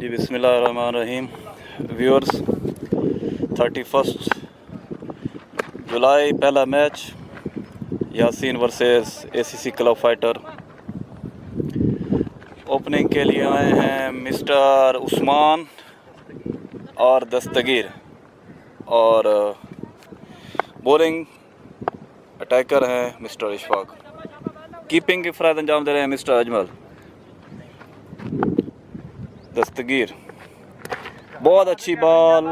जी बिस्मिल्लाहिर्रहमानिर्रहीम। व्यूअर्स, 31 जुलाई पहला match Yasin versus ACC club fighter. Opening के लिए आए हैं मिस्टर उस्मान और दस्तगीर, और बॉलिंग अटैकर हैं मिस्टर इशफाक। कीपिंग की फ़राद अंजाम दे रहे हैं मिस्टर अजमल। दस्तगीर, बहुत अच्छी बॉल,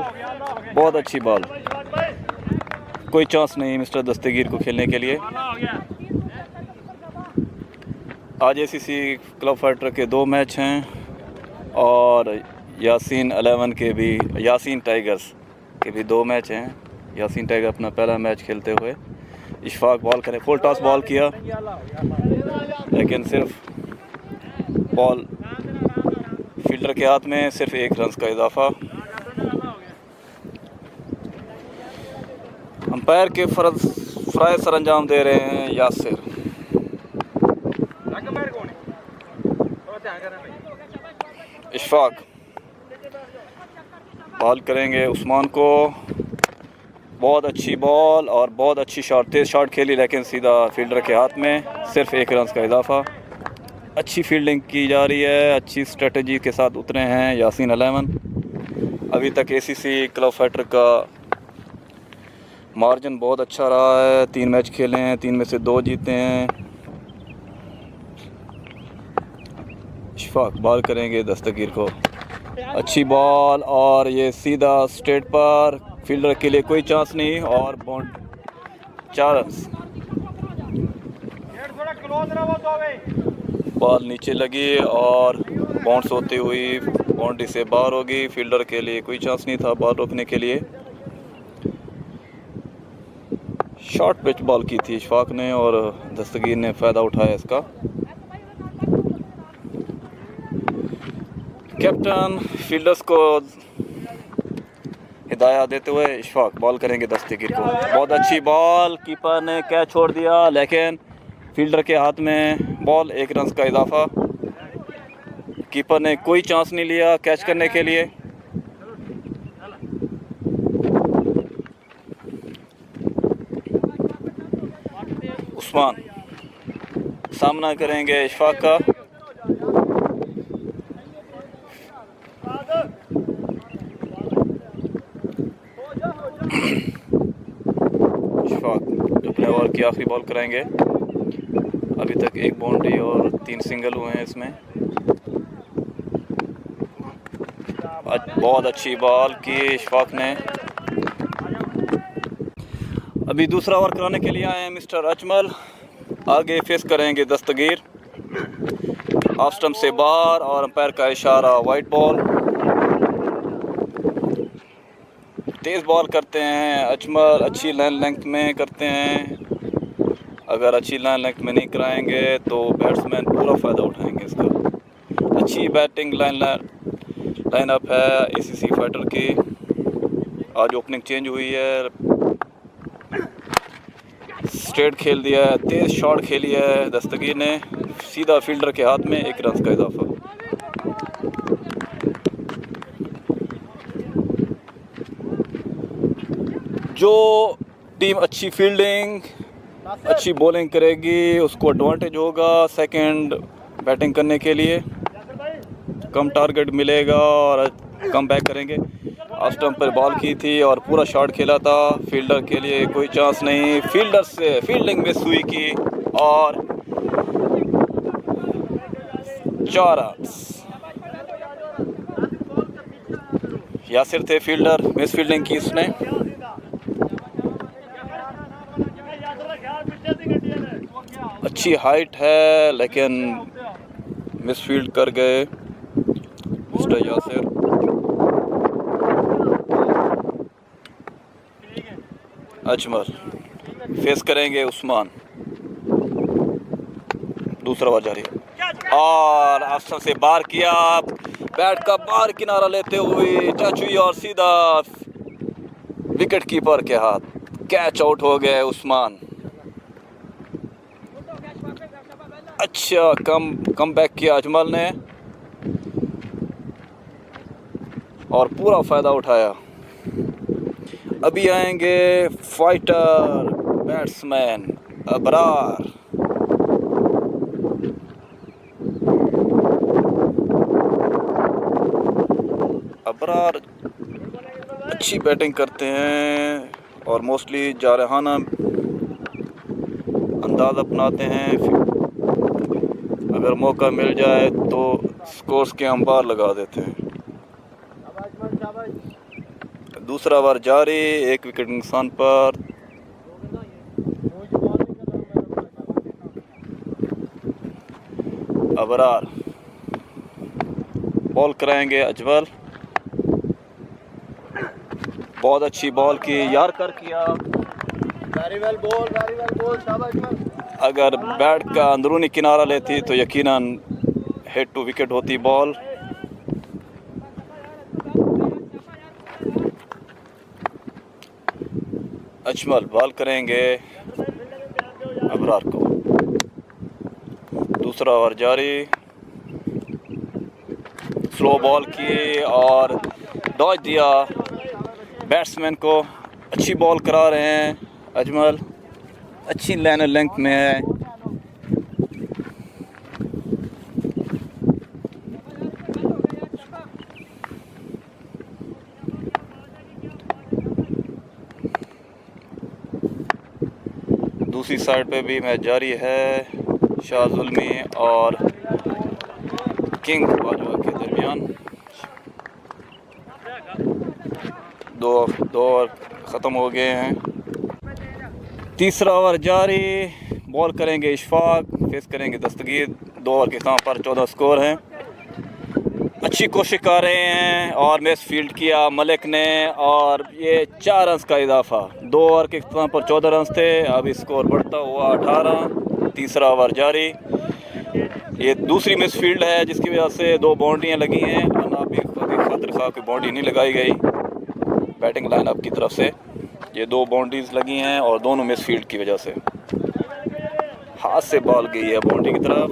बहुत अच्छी बॉल। कोई चांस नहीं मिस्टर दस्तगीर को खेलने के लिए। आज एसीसी क्लब फाइटर के 2 मैच हैं और यासीन 11 के भी, यासीन टाइगर्स के भी 2 मैच हैं। यासीन टाइगर अपना पहला मैच खेलते हुए। इशफाक बॉल करें, फुल टॉस बॉल किया लेकिन सिर्फ बॉल फील्डर के हाथ में, सिर्फ 1 रन का इजाफा। अंपायर के फ़राइज़ सर अंजाम दे रहे हैं यासिर। इशफाक बॉल करेंगे उस्मान को। बहुत अच्छी बॉल और बहुत अच्छी शॉट, तेज़ शॉट खेली लेकिन सीधा फील्डर के हाथ में, सिर्फ 1 रन का इजाफा। अच्छी फील्डिंग की जा रही है, अच्छी स्ट्रेटजी के साथ उतरे हैं यासीन 11। अभी तक एसीसी क्लब फाइटर का मार्जिन बहुत अच्छा रहा है। 3 मैच खेले हैं, 3 में से 2 जीते हैं। इशफाक बॉल करेंगे दस्तगीर को। अच्छी बॉल और ये सीधा स्ट्रेट पर, फील्डर के लिए कोई चांस नहीं और बाउंड 4 रन। बॉल नीचे लगी और बाउंस होती हुई बाउंड्री से बाहर होगी। फील्डर के लिए कोई चांस नहीं था बॉल रोकने के लिए। शॉर्ट पिच बॉल की थी इशफाक ने और दस्तगीर ने फ़ायदा उठाया इसका। कैप्टन फील्डर्स को हिदायत देते हुए इशफाक बॉल करेंगे दस्तगीर को। बहुत अच्छी बॉल, कीपर ने कैच छोड़ दिया लेकिन फील्डर के हाथ में बॉल, 1 रन का इजाफा। कीपर ने कोई चांस नहीं लिया कैच करने के लिए। उस्मान सामना करेंगे इशफाक का। इशफाक अपने ओवर की आखिरी बॉल कराएंगे। अभी तक 1 बाउंड्री और 3 सिंगल हुए हैं इसमें। बहुत अच्छी बॉल की इशफाक ने। अभी दूसरा ओवर कराने के लिए आए हैं मिस्टर अजमल। आगे फेस करेंगे दस्तगीर। ऑफ स्टंप से बाहर और अंपायर का इशारा वाइड बॉल। तेज़ बॉल करते हैं अजमल, अच्छी लाइन लेंथ में करते हैं। अगर अच्छी लाइन लेंथ में नहीं कराएंगे तो बैट्समैन पूरा फ़ायदा उठाएंगे इसका। अच्छी बैटिंग लाइनअप है एसीसी फाइटर की। आज ओपनिंग चेंज हुई है, स्ट्रेट खेल दिया है, तेज़ शॉट खेली है दस्तगीर ने, सीधा फील्डर के हाथ में, 1 रन का इजाफा। जो टीम अच्छी फील्डिंग, अच्छी बॉलिंग करेगी उसको एडवांटेज होगा सेकंड बैटिंग करने के लिए। कम टारगेट मिलेगा और कम बैक करेंगे। ऑफ स्टंप पर बॉल की थी और पूरा शॉट खेला था। फील्डर के लिए कोई चांस नहीं, फील्डर से फील्डिंग मिस हुई की और 4 रन। यासिर थे फील्डर, मिस फील्डिंग की उसने। अच्छी हाइट है लेकिन मिस फील्ड कर गए मिस्टर यासिर। अजमल फेस करेंगे उस्मान। दूसरा ओवर जारी और आसन से बाहर किया, बैट का बाहर किनारा लेते हुए टच हुई और सीधा विकेट कीपर के हाथ, कैच आउट हो गए उस्मान। अच्छा कम बैक किया अजमल ने। और पूरा फ़ायदा उठाया। अभी आएंगे फाइटर बैट्समैन अबरार। अबरार अच्छी बैटिंग करते हैं और मोस्टली जारहाना अंदाज़ अपनाते हैं। अगर मौका मिल जाए तो स्कोर्स के अंबार लगा देते हैं। दूसरा ओवर जारी, 1 विकेट नुकसान पर। अबरार बॉल कराएंगे अजमल। बहुत अच्छी बॉल की, यार कर किया। वेरी वेल बॉल, शाबाश। अगर बैट का अंदरूनी किनारा लेती तो यकीनन हेड टू विकेट होती बॉल। अजमल बॉल करेंगे अबरार को। दूसरा ओवर जारी, स्लो बॉल की और डॉज दिया बैट्समैन को। अच्छी बॉल करा रहे हैं अजमल, अच्छी लाइन लेंथ में है। दूसरी साइड पे भी मैच जारी है। शाह जुल्मी और किंग बाजवा के दरमियान दो ओवर ख़त्म हो गए हैं। तीसरा ओवर जारी, बॉल करेंगे इशफाक, फेस करेंगे दस्तगीर। 2 ओवर के काम पर 14 स्कोर हैं। अच्छी कोशिश कर रहे हैं और मिस फील्ड किया मलिक ने और ये 4 रन का इजाफा। 2 ओवर के इख्तिताम पर 14 रन थे, अभी स्कोर बढ़ता हुआ 18। तीसरा ओवर जारी, ये दूसरी मिस फील्ड है जिसकी वजह से 2 बाउंड्रियाँ लगी हैं। अभी खतर खा की बाउंड्री नहीं लगाई गई बैटिंग लाइनअप की तरफ से। ये 2 बाउंड्रीज लगी हैं और दोनों मिस फील्ड की वजह से। हाथ से बॉल गई है बाउंड्री की तरफ।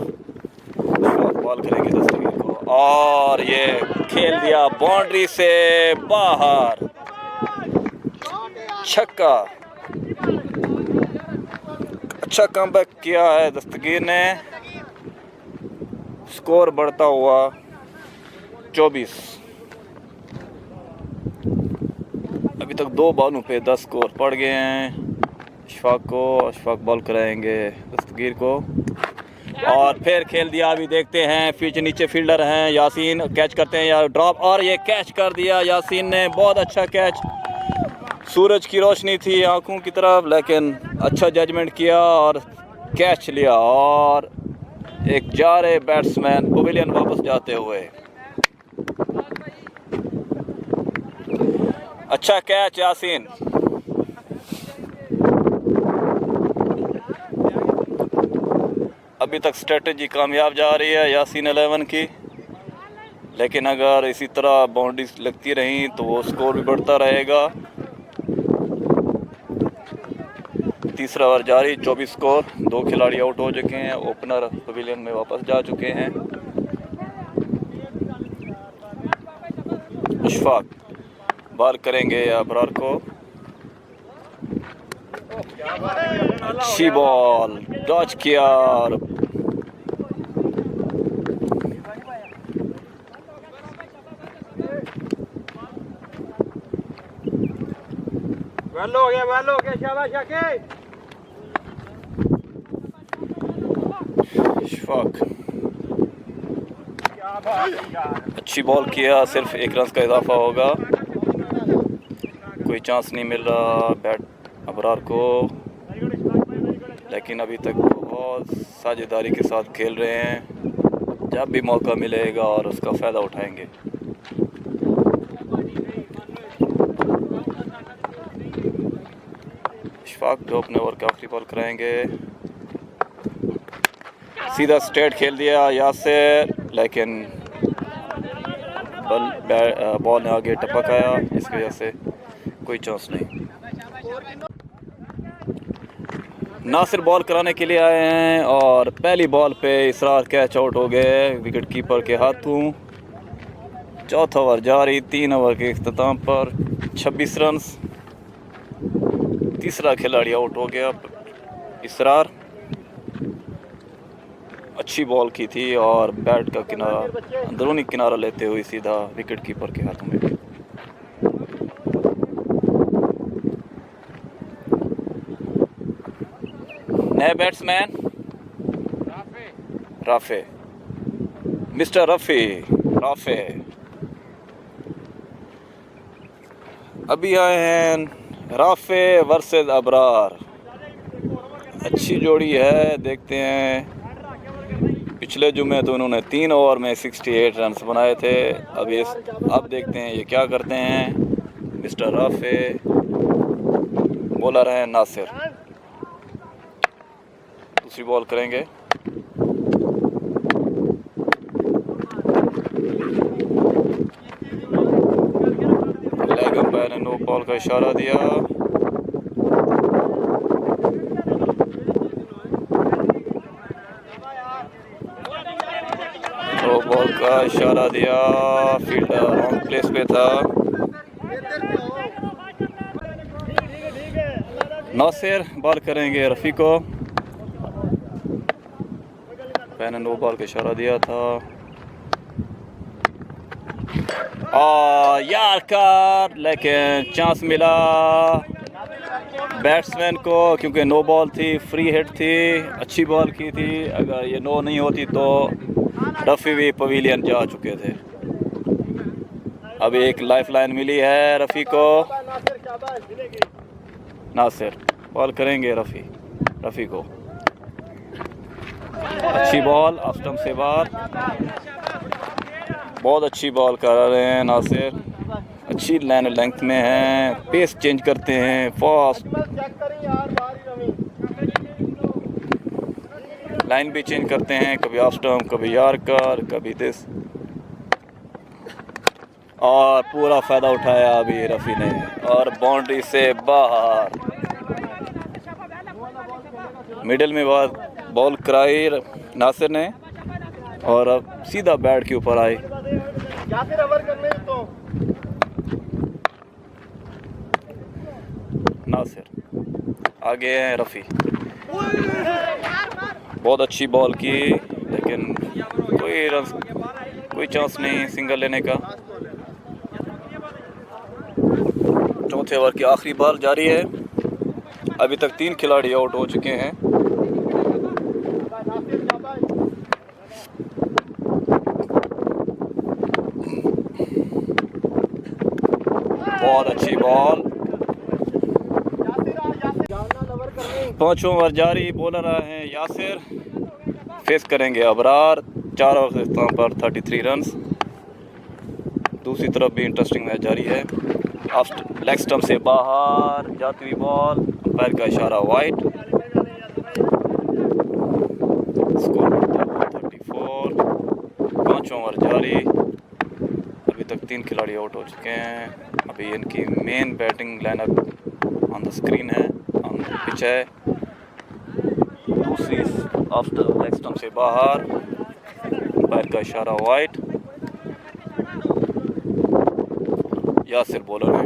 बॉल करेंगे दस्तगीर को और ये खेल दिया बाउंड्री से बाहर, छक्का। अच्छा कमबैक किया है दस्तगीर ने। स्कोर बढ़ता हुआ 24। अभी तक 2 बॉलों पे 10 स्कोर पड़ गए हैं अशफाक बॉल कराएंगे दस्तगीर को और फिर खेल दिया। अभी देखते हैं पीछे नीचे फील्डर हैं, यासीन कैच करते हैं या ड्रॉप, और ये कैच कर दिया यासीन ने। बहुत अच्छा कैच, सूरज की रोशनी थी आंखों की तरफ, लेकिन अच्छा जजमेंट किया और कैच लिया और एक जा रहे बैट्समैन पवेलियन वापस जाते हुए। अच्छा कैच यासीन। अभी तक स्ट्रेटजी कामयाब जा रही है यासीन 11 की, लेकिन अगर इसी तरह बाउंड्रीज लगती रहीं तो वो स्कोर भी बढ़ता रहेगा। तीसरा ओवर जारी, 24 स्कोर। 2 खिलाड़ी आउट हो चुके हैं, ओपनर पवेलियन में वापस जा चुके हैं। अशफाक बॉल करेंगे अबरार को। अच्छी बॉल, डॉच किया और वेल हो गया शाबाश शाकिब। अशफाक अच्छी बॉल किया, सिर्फ 1 रन का इजाफा होगा। कोई चांस नहीं मिल रहा बैट अबरार को, लेकिन अभी तक बहुत साझेदारी के साथ खेल रहे हैं। जब भी मौका मिलेगा और उसका फ़ायदा उठाएंगे। इशफाक जो अपने ओवर का आखिरी बॉल कराएंगे। सीधा स्ट्रेट खेल दिया यासिर, लेकिन बॉल ने आगे टपक आया, इसकी वजह से कोई चांस नहीं। नासिर बॉल कराने के लिए आए हैं और पहली बॉल पे इसरार कैच आउट हो गए विकेट कीपर के हाथों। चौथा ओवर जारी, 3 ओवर के इख्तिताम पर 26 रन। तीसरा खिलाड़ी आउट हो गया, इसरार। अच्छी बॉल की थी और बैट का किनारा, अंदरूनी किनारा लेते हुए सीधा विकेट कीपर के हाथों में। नए बैट्समैन राफे, मिस्टर राफे अभी आए हैं। राफे वर्सेस अबरार, अच्छी जोड़ी है। देखते हैं, पिछले जुमे तो उन्होंने 3 ओवर में 68 रन बनाए थे। अब देखते हैं ये क्या करते हैं। मिस्टर राफे, बॉलर हैं नासिर। दूसरी बॉल करेंगे। लेग अंपायर ने नो बॉल का इशारा दिया। नो बॉल का इशारा दिया, फील्डर रॉन्ग प्लेस पे था। नासिर बॉल करेंगे रफ़ी को। मैंने नो बॉल का इशारा दिया था। यार कार, लेकिन चांस मिला बैट्समैन को, क्योंकि नो बॉल थी, फ्री हिट थी, अच्छी बॉल की थी। अगर ये नो नहीं होती तो रफ़ी भी पवेलियन जा चुके थे। अभी एक लाइफलाइन मिली है रफ़ी को। नासिर बॉल करेंगे रफ़ी को। अच्छी बॉल ऑफ स्टंप से बाहर, बहुत अच्छी बॉल कर रहे हैं नासिर। अच्छी लाइन लेंथ में है, पेस चेंज करते हैं, फास्ट लाइन भी चेंज करते हैं, कभी ऑफ स्टंप, कभी यार्कर, कभी दिस, और पूरा फ़ायदा उठाया अभी रफ़ी ने और बाउंड्री से बाहर। मिडिल में बॉल कराई नासिर ने और अब सीधा बैट के ऊपर आई। नासिर आगे हैं रफ़ी। बहुत अच्छी बॉल की, लेकिन कोई चांस नहीं सिंगल लेने का। चौथे ओवर की आखिरी बॉल जारी है। अभी तक 3 खिलाड़ी आउट हो चुके हैं। बहुत अच्छी बॉल। 5वां ओवर जारी, बॉलर आए हैं यासिर, फेस करेंगे अबरार। 4 ओवर से स्थान पर 33 रन। दूसरी तरफ भी इंटरेस्टिंग मैच जारी है। लेग स्टंप से बाहर जाती हुई बॉल, अंपायर का इशारा वाइड। स्कोर 34। 5वां ओवर जारी, अभी तक 3 खिलाड़ी आउट हो चुके हैं। अभी इनकी main batting lineup on the screen है, ऑन द पिच है। दूसरी आफ्टर लेग स्टंप से बाहर, अंपायर का इशारा वाइड। यासिर बॉलर है।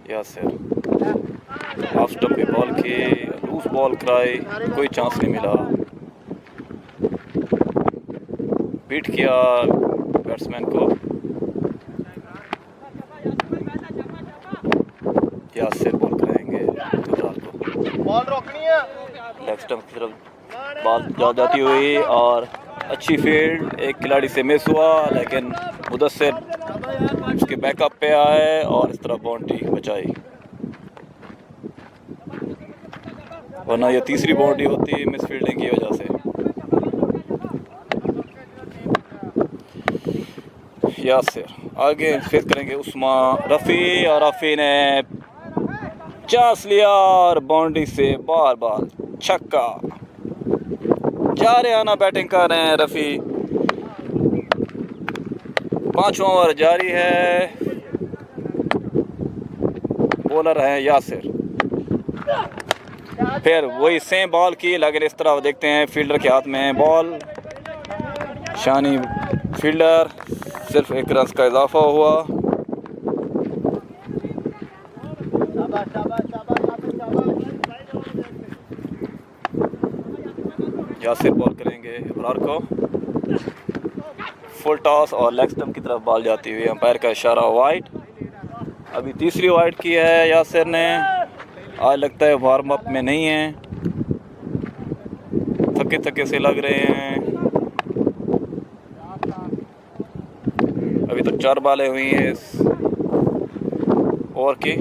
यासिर ऑफ स्टंप पे बॉल की, लूज बॉल कराई, कोई चांस नहीं मिला। बीट किया बैट्समैन को। यासिर बॉल कराएंगे बॉल रोकनी है। लेग स्टंप की तरफ बॉल जा जाती हुई और अच्छी फील्ड, एक खिलाड़ी से मिस हुआ, लेकिन मुदस्सिर उसके बैकअप पे आए और इस तरह बाउंड्री बचाई, वरना ये तीसरी बाउंड्री होती मिस फील्डिंग की वजह से। यासिर आगे फेस करेंगे उस्मान रफ़ी, और रफ़ी ने चांस लिया और बाउंड्री से बार बार छक्का। 4 आना बैटिंग कर रहे हैं रफ़ी। 5वां ओवर जारी है। बॉलर हैं यासिर। फिर वही सेम बॉल की, लेकिन इस तरह देखते हैं फील्डर के हाथ में है बॉल। शानी फील्डर, सिर्फ 1 रन का इजाफा हुआ। यासिर बॉल करेंगे इब्रार को, फुल टॉस और लेग स्टंप की तरफ बॉल जाती हुई, अंपायर का इशारा वाइड। अभी तीसरी वाइड की है यासिर ने। आज लगता है वार्म अप में नहीं है, थके थके से लग रहे हैं। अभी तो 4 बॉलें हुई हैं इस ओवर की।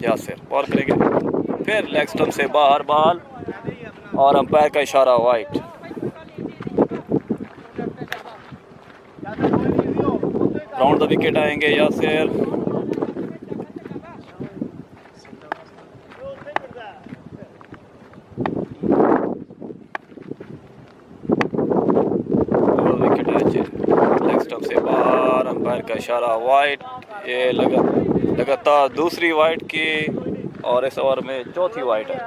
यासिर बॉल करेंगे, फिर लेग स्टंप से बाहर बॉल और अंपायर का इशारा वाइड। राउंड द विकेट आएंगे यासिर। विकेट लेग स्टंप से बाहर, अंपायर का इशारा वाइड। ये लगातार दूसरी वाइड की और इस ओवर में चौथी वाइड है।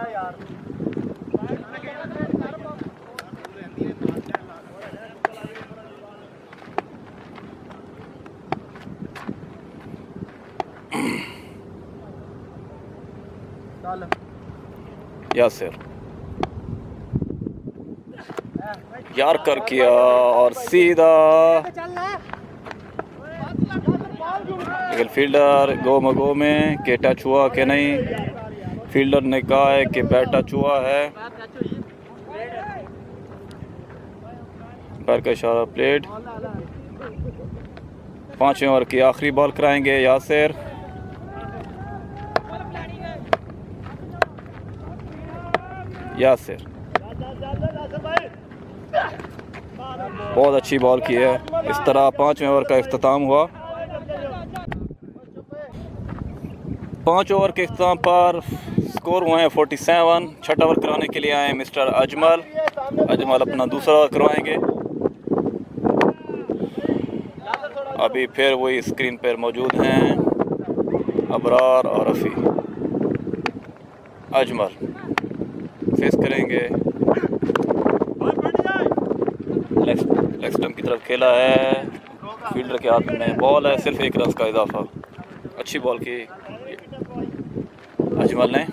यासिर यार्कर किया और सीधा, लेकिन फील्डर गो मगो में कि टच हुआ कि नहीं। फील्डर ने कहा है कि बैट टच हुआ है। पैर का इशारा प्लेड। 5वें ओवर की आखिरी बॉल कराएंगे यासिर। यासिर बहुत अच्छी बॉल की है। इस तरह 5वें ओवर का इख्तिताम हुआ। 5 ओवर के इख्तिताम पर स्कोर हुए हैं 47। 6 ओवर कराने के लिए आए मिस्टर अजमल। अजमल अपना दूसरा ओवर करवाएंगे। अभी फिर वही स्क्रीन पर मौजूद हैं अबरार और रफ़ी। अजमल फेस करेंगे, लेग स्टंप की तरफ खेला है। फील्डर के हाथ में बॉल है, सिर्फ 1 रन का इजाफा। अच्छी बॉल की अजमल ने।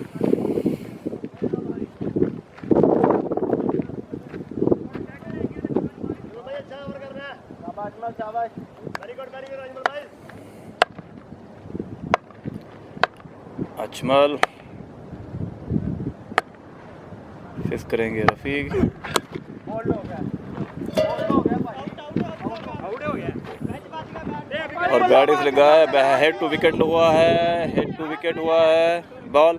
अजमल फेस करेंगे रफीक। और बैट इस लगा है, हेड टू विकेट हुआ है, हेड टू विकेट हुआ है बॉल।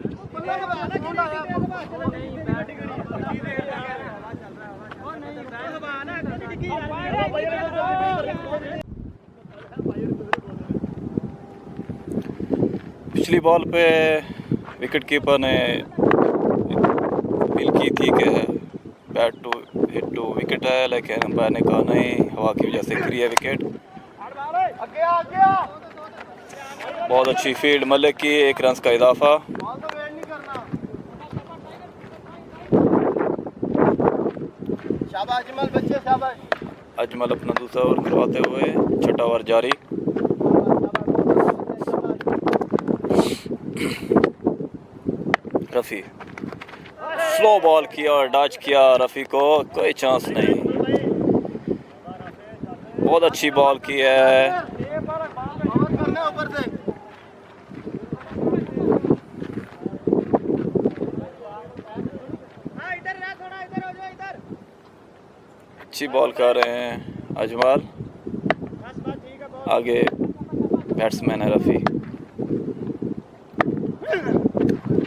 पिछली बॉल पे विकेट कीपर ने अपील की थी कि bat to hit to wicket है, लेकिन अंपायर ने कहा नहीं, हवा की वजह से गिरी है विकेट। बहुत अच्छी फील्ड मलिक की, 1 रन का इजाफा। शाबाश अजमल बच्चे, शाबाश। अजमल अपना दूसरा ओवर करवाते हुए 6वां ओवर जारी। रफ़ी स्लो बॉल किया और डच किया, रफ़ी को कोई चांस नहीं। बहुत अच्छी बॉल की है। अच्छी बॉल कर रहे हैं अजमल। आगे बैट्समैन है रफ़ी।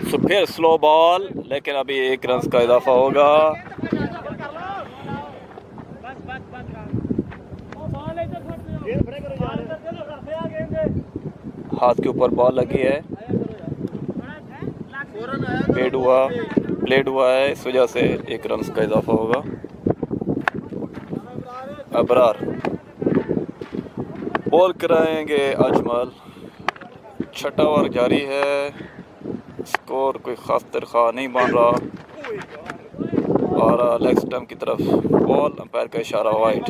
तो फिर स्लो बॉल, लेकिन अभी 1 रन का इजाफा होगा। हाथ के ऊपर बॉल लगी है, प्लेड हुआ है, इस वजह से 1 रन का इजाफा होगा। अबरार बॉल कराएंगे अजमल। छठा ओवर जारी है, स्कोर कोई ख़ास तरखा नहीं बन रहा और लेग स्टंप की तरफ बॉल, अंपायर का इशारा वाइड।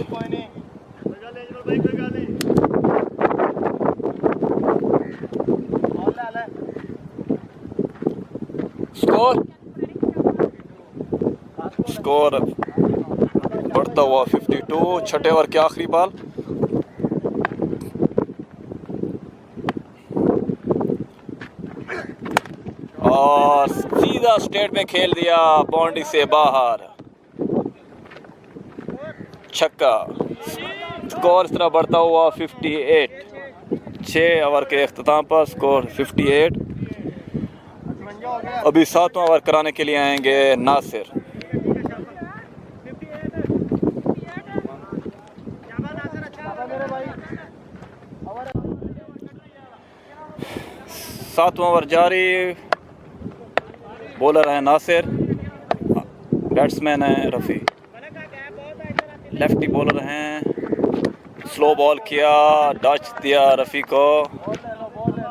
स्कोर बढ़ता हुआ 52। छठे ओवर की आखिरी बॉल। और सीधा स्ट्रेट में खेल दिया, बाउंड्री से बाहर, छक्का। स्कोर इस तरह बढ़ता हुआ 58। 6 ओवर के अख्ताम पर स्कोर 58। अभी 7वां ओवर कराने के लिए आएंगे नासिर। सातवां ओवर जारी। बॉलर है नासिर, बैट्समैन है रफ़ी। लेफ्टी बॉलर हैं। स्लो बॉल किया, डच दिया रफ़ी को।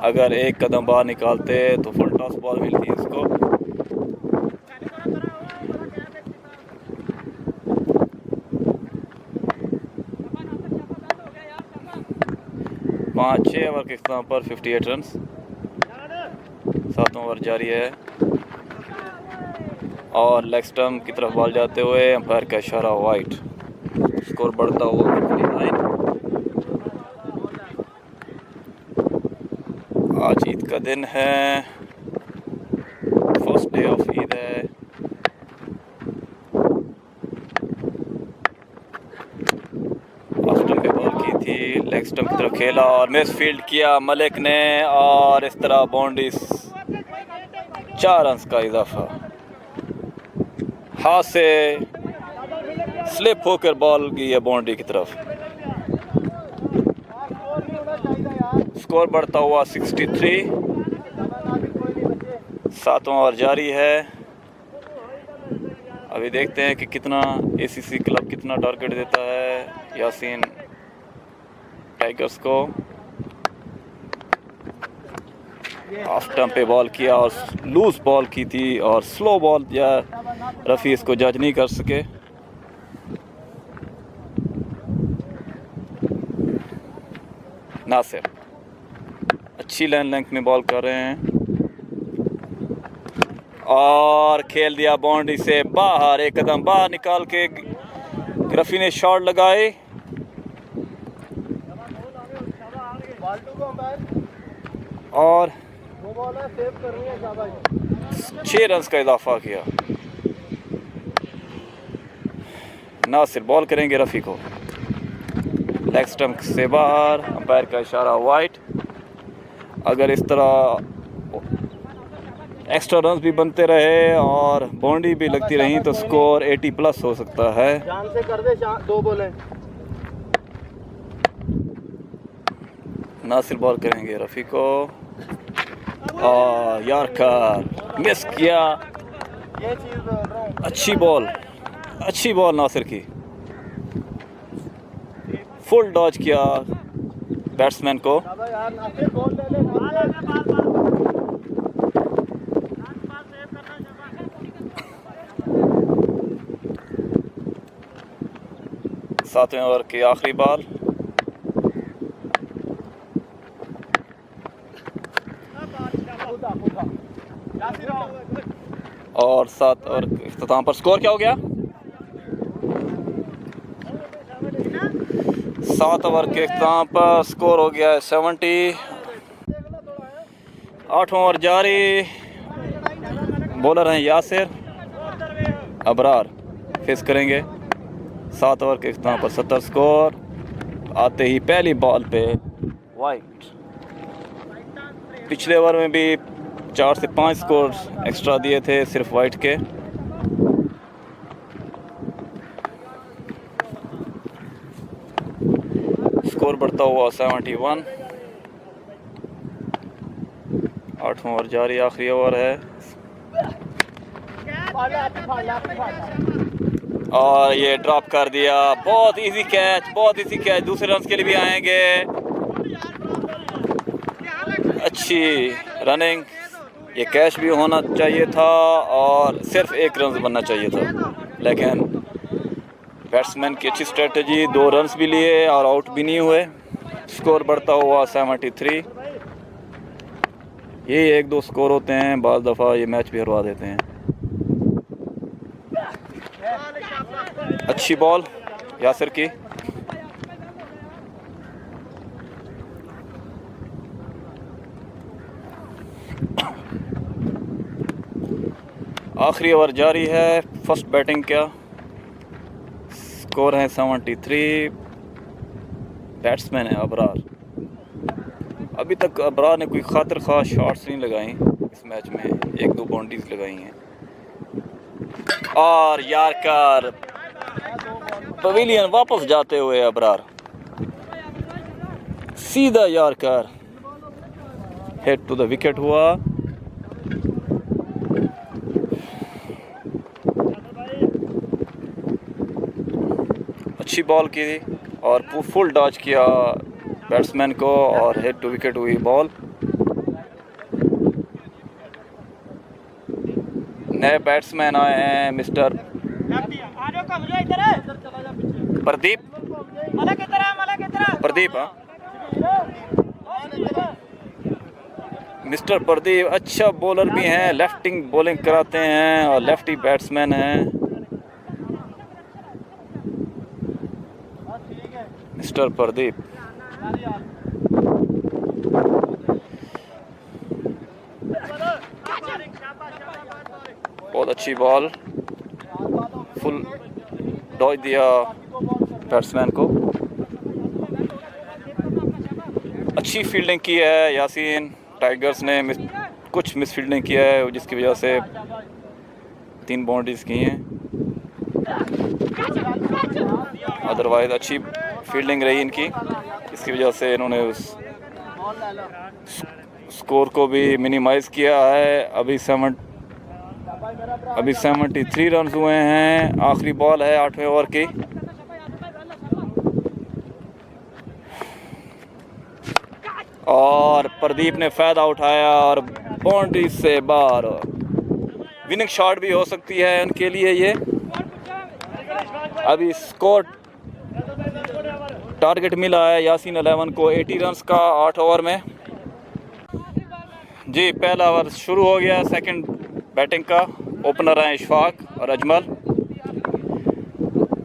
अगर एक कदम बाहर निकालते तो फुल टॉस बॉल मिलती इसको। पाँच 6 ओवर के इख्तिताम पर 58 रन। 7वां ओवर जारी है और लेग स्टंप की तरफ बॉल जाते हुए अंपायर का इशारा वाइड। स्कोर बढ़ता हुआ 59। आज ईद का दिन है, फर्स्ट डे ऑफ ईद है। ऑफ स्टंप पे बॉल की थी, लेग स्टंप की तरफ खेला और मिस फील्ड किया मलिक ने और इस तरह बाउंड्री 4 रन का इजाफा। हाथ से स्लिप होकर बॉल गई है बाउंड्री की तरफ। स्कोर बढ़ता हुआ 63। 7वां ओवर जारी है। अभी देखते हैं कि कितना एसीसी क्लब कितना टारगेट देता है यासीन टाइगर्स को। ऑफ स्टंप पे बॉल किया और लूज बॉल की थी और स्लो बॉल या रफ़ी इसको जज नहीं कर सके। नासिर अच्छी लाइन लेंथ में बॉल कर रहे हैं और खेल दिया बाउंड्री से बाहर। एक कदम बाहर निकाल के रफ़ी ने शॉट लगाए और 6 रन का इजाफा किया। नासिर बॉल करेंगे रफ़ी को, लेग स्टंप से बाहर, अंपायर का इशारा वाइड। अगर इस तरह एक्स्ट्रा रन भी बनते रहे और बाउंड्री भी लगती रही तो स्कोर 80 प्लस हो सकता है। जान से कर दे, 2 बॉलें। नासिर बॉल करेंगे रफ़ी को और यार्कर मिस किया। ये चीज़ बोल रहा हूँ। अच्छी बॉल नासिर की। फुल डॉज किया बैट्समैन को। यार नासिर बॉल ले ले। 7वें ओवर की आखिरी बॉल। और 7 ओवर के इख्तिताम पर स्कोर क्या हो गया? 7 ओवर के इख्तिताम पर स्कोर हो गया है 70। 8वां ओवर जारी। बॉलर हैं यासिर, अबरार फेस करेंगे। 7 ओवर के इख्तिताम पर 70 स्कोर। आते ही पहली बॉल पे वाइड। पिछले ओवर में भी 4 से 5 स्कोर एक्स्ट्रा दिए थे सिर्फ वाइट के। स्कोर बढ़ता हुआ 71। 8वां ओवर जारी, आखिरी ओवर है और ये ड्रॉप कर दिया। बहुत इजी कैच, दूसरे रन के लिए भी आएंगे अच्छी रनिंग, ये कैच भी होना चाहिए था और सिर्फ 1 रन बनना चाहिए था, लेकिन बैट्समैन की अच्छी स्ट्रेटजी, 2 रन्स भी लिए और आउट भी नहीं हुए। स्कोर बढ़ता हुआ 73। ये 1-2 स्कोर होते हैं, बाज़ दफ़ा ये मैच भी हरवा देते हैं। अच्छी बॉल यासिर की, आखिरी ओवर जारी है। फर्स्ट बैटिंग का स्कोर है 73। बैट्समैन है अबरार। अभी तक अबरार ने कोई खातिर खा शॉट्स नहीं लगाई इस मैच में, 1-2 बाउंड्रीज लगाई हैं। और यारकार पवेलियन वापस जाते हुए अबरार सीधा यारकार हेड टू द विकेट हुआ। अच्छी बॉल की और फुल डॉज किया बैट्समैन को और हेड टू विकेट हुई बॉल। नए बैट्समैन आए हैं मिस्टर प्रदीप। प्रदीप, हाँ, मिस्टर प्रदीप अच्छा बॉलर भी हैं, लेफ्टिंग बॉलिंग कराते हैं और लेफ्टी बैट्समैन हैं मिस्टर प्रदीप। बहुत अच्छी बॉल, फुल डॉज दिया बैट्समैन को। अच्छी फील्डिंग की है यासीन टाइगर्स ने, कुछ मिस फील्डिंग किया है जिसकी वजह से 3 बाउंड्रीज की हैं। अदरवाइज अच्छी फील्डिंग रही इनकी, इसकी वजह से इन्होंने उस स्कोर को भी मिनिमाइज़ किया है। अभी 73 रन हुए हैं। आखिरी बॉल है 8वें ओवर की। और प्रदीप ने फ़ायदा उठाया और बाउंड्री से बाहर। विनिंग शॉट भी हो सकती है उनके लिए ये। अभी स्कोर टारगेट मिला है यासीन 11 को 80 रन्स का 8 ओवर में। जी, पहला ओवर शुरू हो गया सेकंड बैटिंग का। ओपनर हैं इशफाक और अजमल।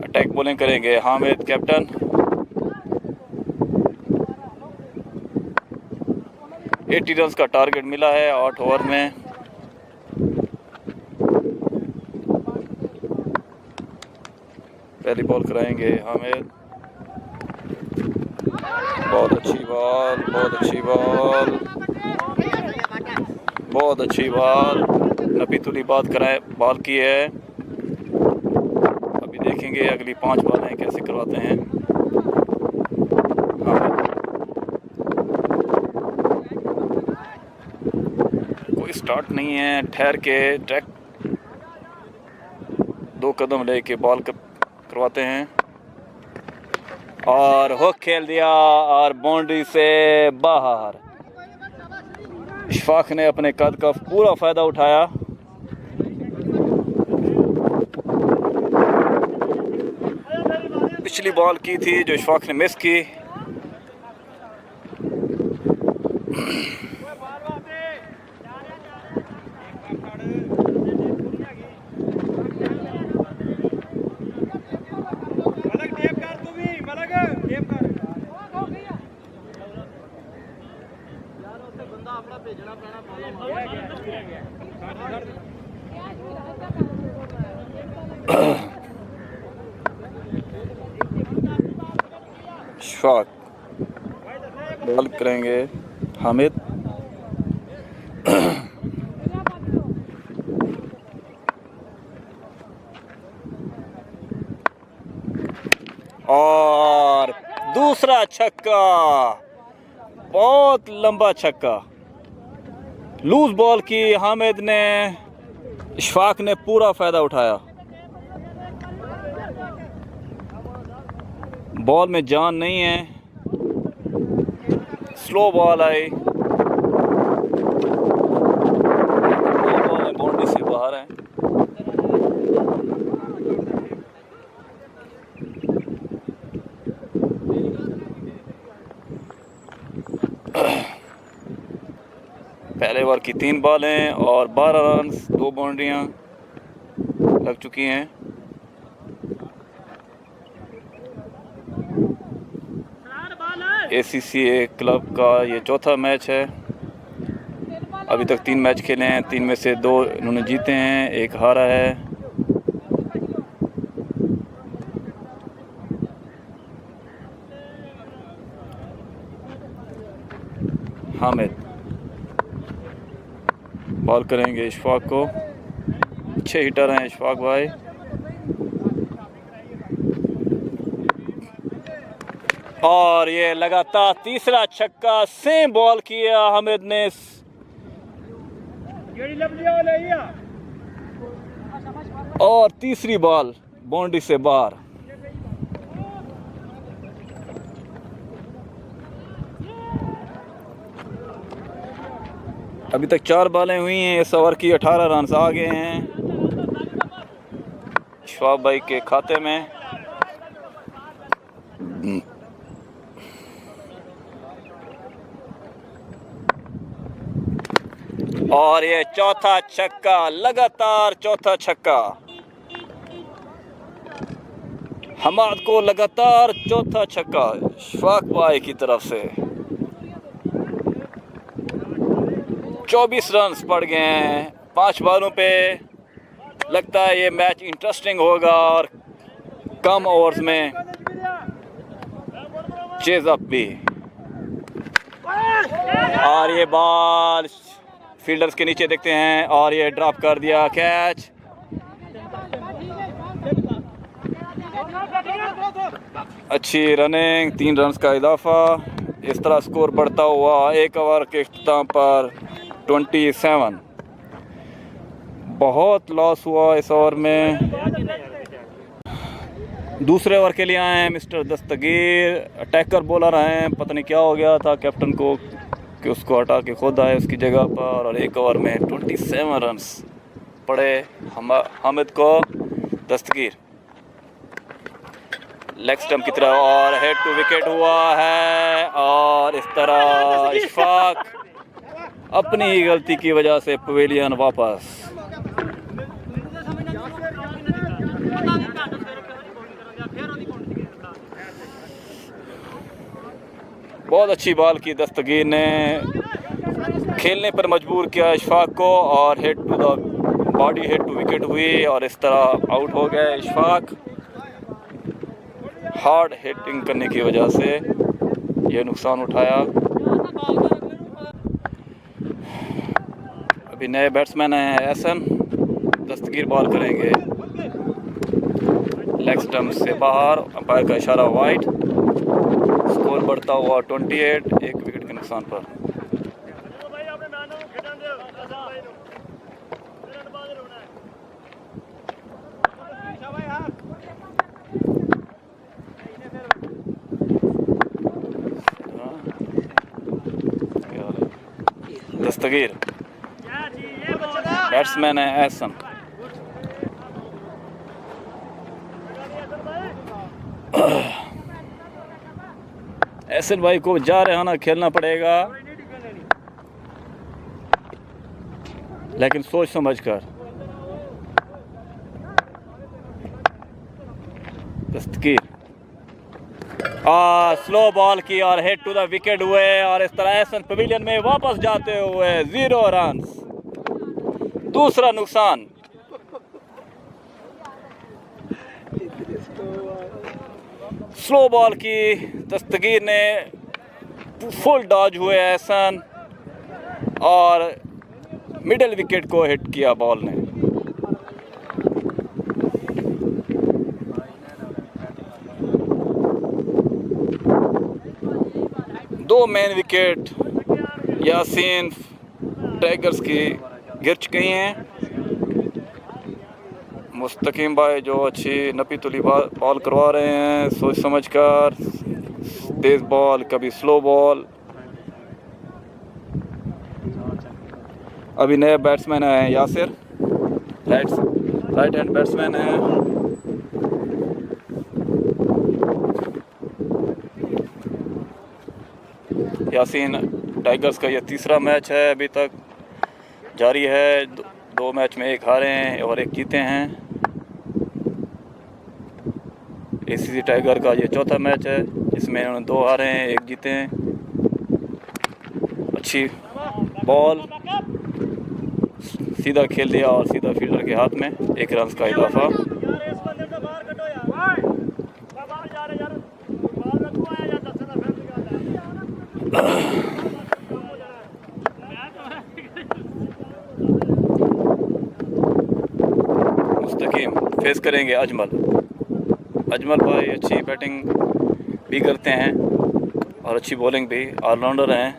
अटैक बॉलिंग करेंगे हामिद कैप्टन। 80 रन्स का टारगेट मिला है 8 ओवर में। पहली बॉल कराएंगे हामिद। बहुत अच्छी बॉल, बहुत अच्छी बॉल, बहुत अच्छी बॉल। नबी तुली बात कराए बॉल की है। अभी देखेंगे अगली 5 बॉलें कैसे करवाते हैं। कोई स्टार्ट नहीं है, ठहर के ट्रैक 2 कदम लेके बॉल करवाते हैं। और हुक खेल दिया और बाउंड्री से बाहर। इशफाक ने अपने कद का पूरा फ़ायदा उठाया। पिछली बॉल की थी जो इशफाक ने मिस की। इशफाक बॉल करेंगे हामिद। और दूसरा छक्का, बहुत लंबा छक्का। लूज बॉल की हामिद ने, इशफाक ने पूरा फ़ायदा उठाया। बॉल में जान नहीं है, स्लो बॉल आई। बाउंड्री से बाहर हैं। पहले ओवर की 3 बॉलें और 12 रन, 2 बाउंड्रियां लग चुकी हैं। ACCA क्लब का ये चौथा मैच है। अभी तक 3 मैच खेले हैं, 3 में से 2 इन्होंने जीते हैं, 1 हारा है। हामिद बॉल करेंगे इशफाक को। अच्छे हिटर हैं इशफाक भाई। और ये लगातार तीसरा छक्का, सेम बॉल किया हामिद ने। और तीसरी बॉल बाउंड्री से बाहर। अभी तक 4 बॉलें हुई हैं, इस ओवर की 18 रन आ गए हैं इशफाक भाई के खाते में। और ये चौथा छक्का, लगातार चौथा छक्का हमाद को, लगातार चौथा छक्का इशफाक भाई की तरफ से। 24 रन पड़ गए हैं 5 बॉलों पे। लगता है ये मैच इंटरेस्टिंग होगा और कम ओवर्स में चेज अप भी। और ये बॉल फील्डर्स के नीचे देखते हैं और ये ड्रॉप कर दिया, कैच। अच्छी रनिंग, 3 रन का इजाफा। इस तरह स्कोर बढ़ता हुआ 1 ओवर के इख्तिताम पर 27। बहुत लॉस हुआ इस ओवर में। दूसरे ओवर के लिए आए हैं मिस्टर दस्तगीर। अटैकर बॉलर हैं, पता नहीं क्या हो गया था कैप्टन को कि उसको हटा के खुद आए उसकी जगह पर। और 1 ओवर में 27 रन पड़े हामिद को। दस्तगीर लेग स्टंप की तरफ और हेड टू विकेट हुआ है। और इस तरह इशफाक अपनी ही गलती की वजह से पवेलियन वापस। बहुत अच्छी बॉल की दस्तगीर ने, खेलने पर मजबूर किया इशफाक को और head to the body, head to wicket हुई और इस तरह आउट हो गए इशफाक। हार्ड हिटिंग करने की वजह से ये नुकसान उठाया। अभी नए बैट्समैन हैं एहसन। दस्तगीर बॉल करेंगे लेग स्टंप से बाहर, अंपायर का इशारा वाइड। स्कोर बढ़ता हुआ 28, 1 विकेट के नुकसान पर। दस्तगीर बैट्समैन है एहसन। एहसन भाई को जा रहाना खेलना पड़ेगा, लेकिन सोच समझ कर। दस्तगीर स्लो बॉल की और हेड टू द विकेट हुए और इस तरह एहसन पवेलियन में वापस जाते हुए 0 रन। दूसरा नुकसान। स्लो बॉल की दस्तगीर ने फुल डॉज हुए एहसन और मिडिल विकेट को हिट किया बॉल ने। दो मेन विकेट यासीन टाइगर्स की गिर चुकी हैं। मुस्तकीम भाई जो अच्छी नपी तुली बॉल करवा रहे हैं, सोच समझ कर। तेज बॉल, कभी स्लो बॉल। अभी नए बैट्समैन हैं यासिर। राइट हैंड बैट्समैन है। यासीन टाइगर्स का ये तीसरा मैच है, अभी तक जारी है। दो मैच में एक हारे हैं और एक जीते हैं। एसीसी टाइगर का ये चौथा मैच है जिसमें उन्होंने 2 हारे हैं, 1 जीते हैं। अच्छी बॉल, सीधा खेल दिया और सीधा फील्डर के हाथ में, 1 रन का इजाफा। मुस्तकीम फेस करेंगे अजमल भाई अच्छी बैटिंग भी करते हैं और अच्छी बॉलिंग भी, ऑलराउंडर हैं।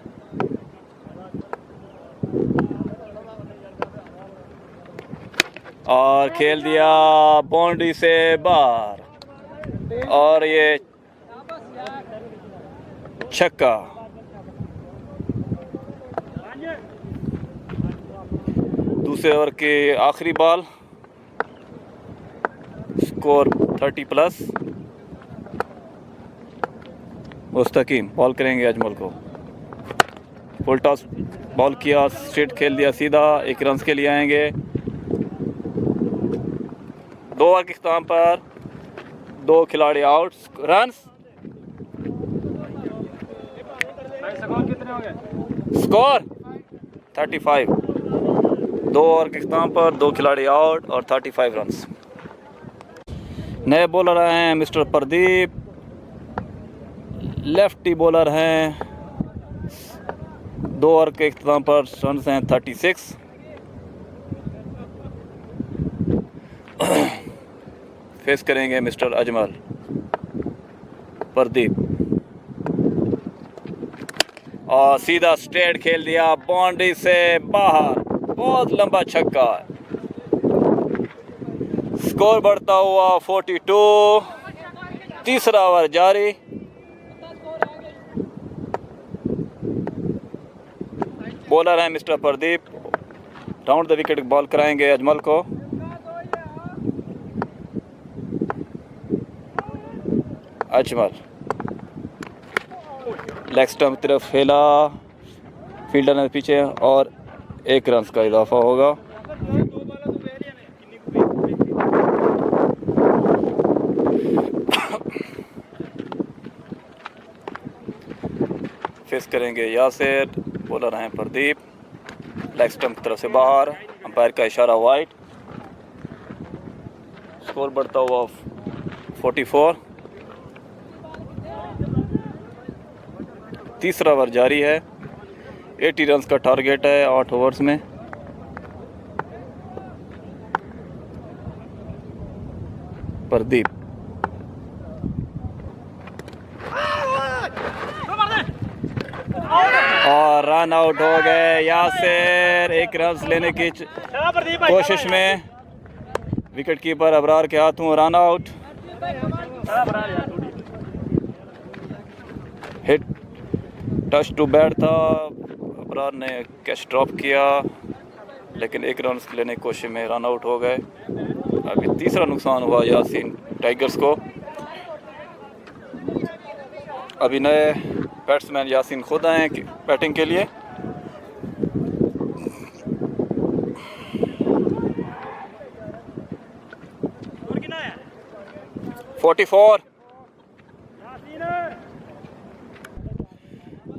और खेल दिया बाउंड्री से बाहर और ये छक्का। दूसरे ओवर के आखिरी बॉल, स्कोर 30+। मुस्तकीम बॉल करेंगे अजमल को, फुल टॉस बॉल किया, स्ट्रेट खेल दिया सीधा, 1 रन के लिए आएंगे। 2 ओवर के इख्तिताम पर 2 खिलाड़ी आउट। Runs score 35। 2 ओवर के इख्तिताम पर 2 खिलाड़ी आउट और 35 रन। नए बॉलर हैं मिस्टर प्रदीप, लेफ्टी बॉलर हैं। 2 ओवर के इख्तिताम पर रन हैं 36। फेस करेंगे मिस्टर अजमल। प्रदीप और सीधा स्ट्रेट खेल दिया बाउंड्री से बाहर, बहुत लंबा छक्का। स्कोर बढ़ता हुआ 42। तीसरा ओवर जारी। बॉलर है mister Pradeep, round the wicket ball कराएंगे अजमल को। अजमल लेग स्टंप की तरफ खेला, फील्डर ने पीछे और 1 रन का इजाफा होगा। फेस करेंगे यासिर, बॉलर हैं प्रदीप, लेग स्टंप की तरफ से बाहर, अंपायर का इशारा वाइड। स्कोर बढ़ता हुआ 44। तीसरा ओवर जारी है। 80 रन का टारगेट है 8 ओवर्स में। प्रदीप और रन आउट हो गए यासिर, 1 रन लेने की कोशिश में। विकेट कीपर अबरार के हाथों run out. Hit touch to bat था, अबरार ने कैच ड्रॉप किया लेकिन 1 रन लेने की कोशिश में रन आउट हो गए। अभी तीसरा नुकसान हुआ यासीन टाइगर्स को। अभी नए बैट्समैन यासीन खुद आए हैं बैटिंग के लिए।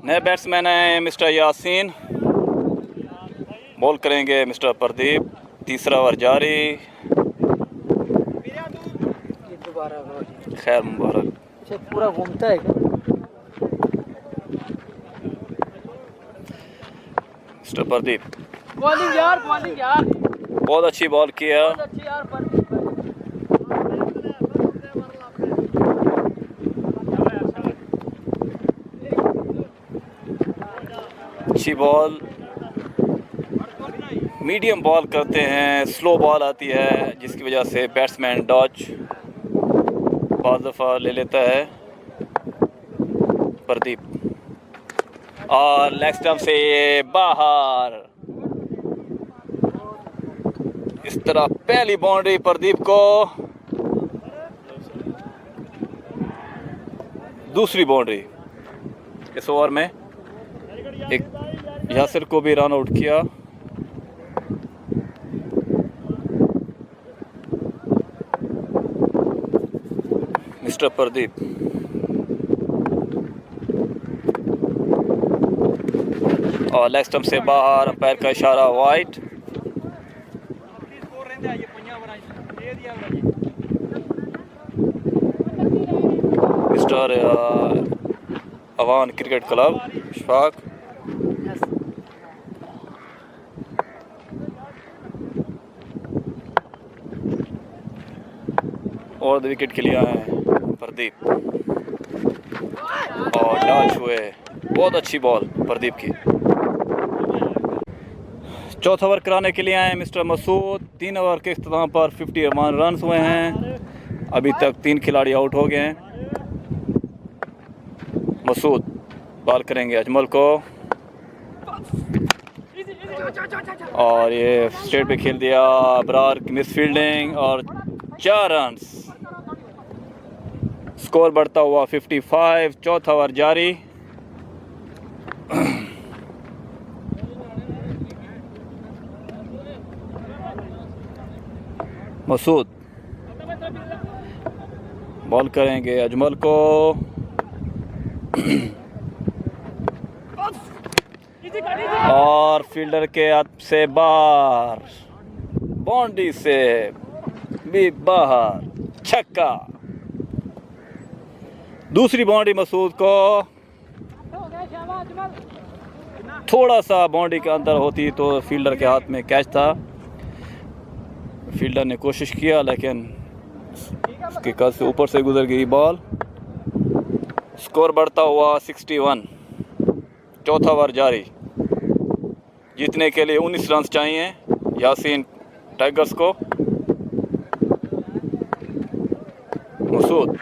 नए बैट्समैन हैं मिस्टर यासीन, बॉल करेंगे मिस्टर प्रदीप। तीसरा ओवर जारी। खैर मुबारक। पूरा घूमता है क्या? मिस्टर प्रदीप बॉलिंग यार बहुत अच्छी बॉल किया। अच्छी बॉल, मीडियम बॉल करते हैं, स्लो बॉल आती है जिसकी वजह से बैट्समैन डॉज बाज़ दफ़ा ले लेता है। प्रदीप और लेग स्टंप से बाहर, इस तरह पहली बाउंड्री प्रदीप को, दूसरी बाउंड्री इस ओवर में। एक यासिर को भी रन आउट किया। मिस्टर प्रदीप और लेग स्टंप से बाहर, अंपायर का इशारा wide. Mister Awan cricket club Shafaq और विकेट के लिए आए हैं प्रदीप और डच हुए। बहुत अच्छी बॉल प्रदीप की। चौथा ओवर कराने के लिए आए हैं मिस्टर मसूद। 3 ओवर के इख्तिताम पर 51 रन हुए हैं। अभी तक 3 खिलाड़ी आउट हो गए हैं। मसूद बॉल करेंगे अजमल को और ये स्ट्रेट पे खेल दिया। अबरार की मिस फील्डिंग और 4 रन। स्कोर बढ़ता हुआ 55। चौथा ओवर जारी। मसूद बॉल करेंगे अजमल को और फील्डर के हाथ से बाहर, बाउंड्री से भी बाहर, छक्का। दूसरी बाउंड्री मसूद को। थोड़ा सा बाउंड्री के अंदर होती तो फील्डर के हाथ में कैच था। फील्डर ने कोशिश किया लेकिन उसके कद से ऊपर से गुजर गई बॉल। स्कोर बढ़ता हुआ 61। चौथा ओवर जारी। जीतने के लिए 19 रन चाहिए यासीन टाइगर्स को। मसूद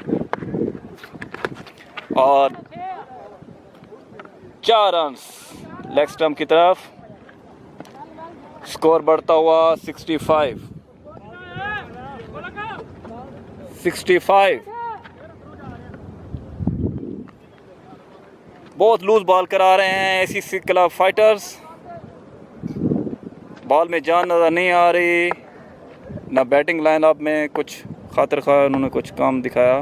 और 4 रन लेग स्टंप की तरफ। स्कोर बढ़ता हुआ 65। बहुत लूज बॉल करा रहे हैं एसीसी क्लब फाइटर्स। बॉल में जान नज़र नहीं आ रही, ना बैटिंग लाइनअप में कुछ खातिर खा उन्होंने कुछ काम दिखाया।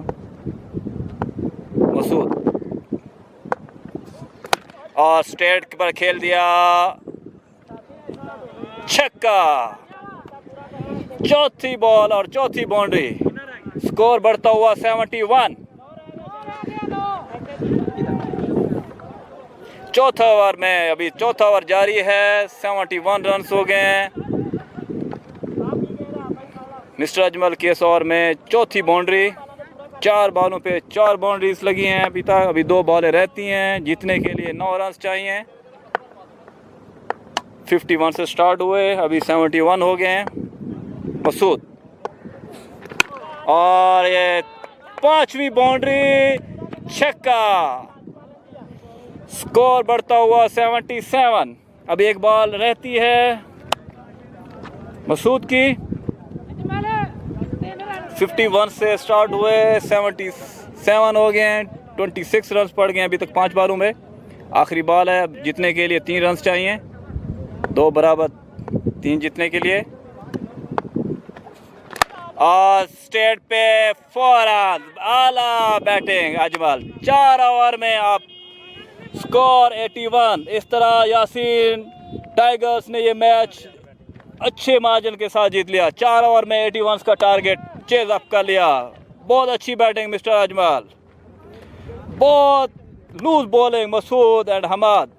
मसूद और स्ट्रेट पर खेल दिया, छक्का। चौथी बॉल और चौथी बाउंड्री। स्कोर बढ़ता हुआ 71। चौथा ओवर में, अभी चौथा ओवर जारी है। 71 रन हो गए हैं। मिस्टर अजमल के इस ओवर में चौथी बाउंड्री। 4 बॉलों पे 4 बाउंड्रीज लगी हैं अभी तक। अभी 2 बॉलें रहती हैं। जीतने के लिए 9 रन चाहिए। 51 से स्टार्ट हुए, अभी 71 हो गए हैं। मसूद और ये 5वीं बाउंड्री, छक्का। स्कोर बढ़ता हुआ 77। अभी 1 बॉल रहती है मसूद की। 51 से स्टार्ट हुए, 77 हो गए हैं। 26 रन पड़ गए हैं अभी तक 5 बॉलों में। आखिरी बॉल है, जीतने के लिए 3 रन चाहिए। 2 बराबर 3 जीतने के लिए। और स्टेट पे 4 रन। आला बैटिंग अजमल। 4 ओवर में आप स्कोर 81। इस तरह यासीन टाइगर्स ने ये मैच अच्छे मार्जिन के साथ जीत लिया। 4 ओवर में 81 का टारगेट चेज अप कर लिया। बहुत अच्छी बैटिंग मिस्टर अजमल। बहुत loose bowling Masood and Hammad.